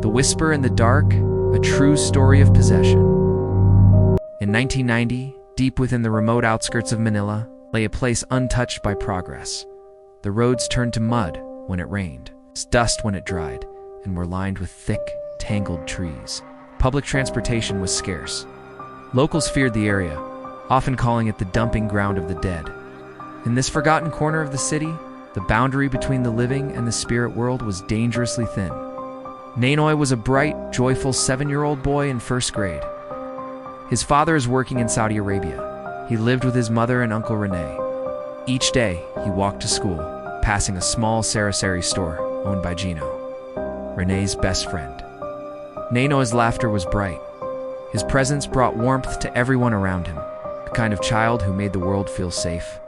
The Whisper in the Dark, a true story of possession. In 1990, deep within the remote outskirts of Manila, lay a place untouched by progress. The roads turned to mud when it rained, dust when it dried, and were lined with thick, tangled trees. Public transportation was scarce. Locals feared the area, often calling it the dumping ground of the dead. In this forgotten corner of the city, the boundary between the living and the spirit world was dangerously thin. Nanoy was a bright, joyful 7-year-old boy in first grade. His father is working in Saudi Arabia. He lived with his mother and Uncle Rene. Each day, he walked to school, passing a small sari-sari store owned by Gino, Rene's best friend. Nanoy's laughter was bright. His presence brought warmth to everyone around him, the kind of child who made the world feel safe.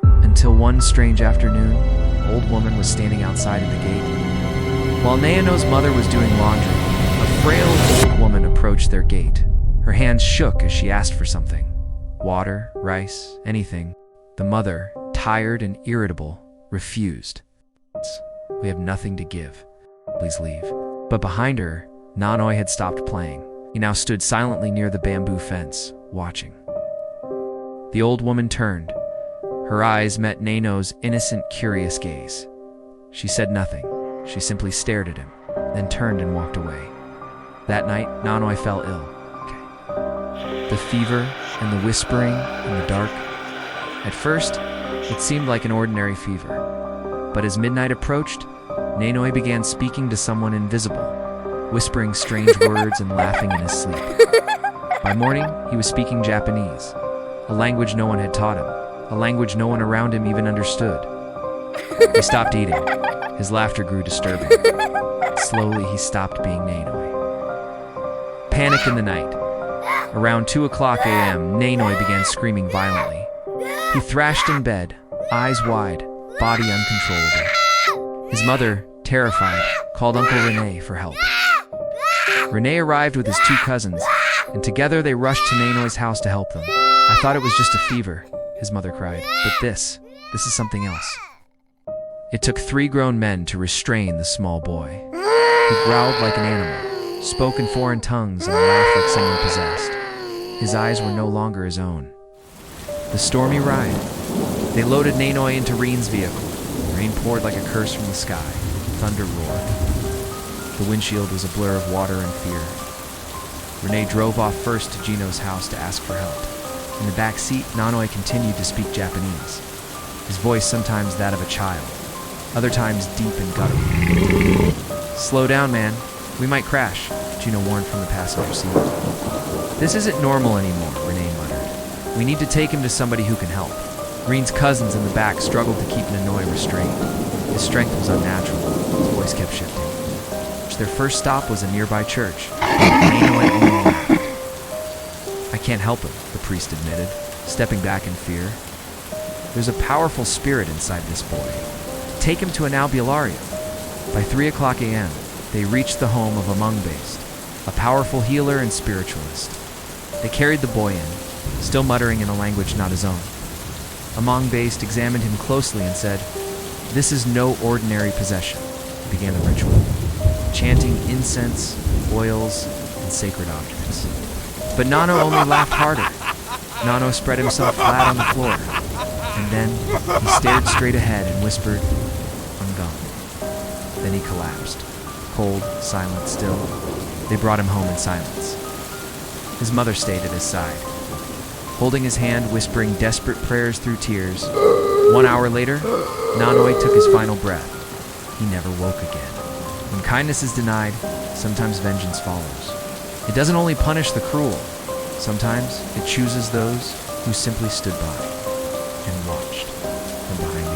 Until one strange afternoon, an old woman was standing outside of the gate. While Nanoy's mother was doing laundry, a frail old woman approached their gate. Her hands shook as she asked for something. Water, rice, anything. The mother, tired and irritable, refused. "We have nothing to give. Please leave." But behind her, Nanoy had stopped playing. He now stood silently near the bamboo fence, watching. The old woman turned. Her eyes met Nanoy's innocent, curious gaze. She said nothing. She simply stared at him, then turned and walked away. That night, Nanoy fell ill. The fever and the whispering in the dark. At first, it seemed like an ordinary fever. But as midnight approached, Nanoy began speaking to someone invisible, whispering strange words and laughing in his sleep. By morning, he was speaking Japanese, a language no one had taught him, a language no one around him even understood. He stopped eating. His laughter grew disturbing. Slowly, he stopped being Nanoy. Panic in the night. Around 2:00 a.m., Nanoy began screaming violently. He thrashed in bed, eyes wide, body uncontrollable. His mother, terrified, called Uncle Rene for help. Rene arrived with his 2 cousins, and together they rushed to Nanoy's house to help them. "I thought it was just a fever," his mother cried, "but this is something else." It took 3 grown men to restrain the small boy. He growled like an animal, spoke in foreign tongues, and laughed like someone possessed. His eyes were no longer his own. The stormy ride. They loaded Nanoy into Reen's vehicle. Rain poured like a curse from the sky. Thunder roared. The windshield was a blur of water and fear. Rene drove off first to Gino's house to ask for help. In the back seat, Nanoy continued to speak Japanese, his voice sometimes that of a child, other times deep and guttural. "Slow down, man. We might crash," Gino warned from the passenger seat. "This isn't normal anymore," Rene muttered. "We need to take him to somebody who can help." Reen's cousins in the back struggled to keep Nanoy restrained. His strength was unnatural. His voice kept shifting. Their first stop was a nearby church. Nanoy only laughed. "I can't help him," the priest admitted, stepping back in fear. "There's a powerful spirit inside this boy. Take him to an albularium." By 3:00 a.m., they reached the home of Among Based, a powerful healer and spiritualist. They carried the boy in, still muttering in a language not his own. Among Based examined him closely and said, "This is no ordinary possession," and began the ritual, chanting incense, oils, and sacred objects. But Nano only laughed harder. Nano spread himself flat on the floor, and then he stared straight ahead and whispered, "I'm gone." Then he collapsed, cold, silent still. They brought him home in silence. His mother stayed at his side, holding his hand, whispering desperate prayers through tears. 1 hour later, Nanoy took his final breath. He never woke again. When kindness is denied, sometimes vengeance follows. It doesn't only punish the cruel. Sometimes it chooses those who simply stood by and watched from behind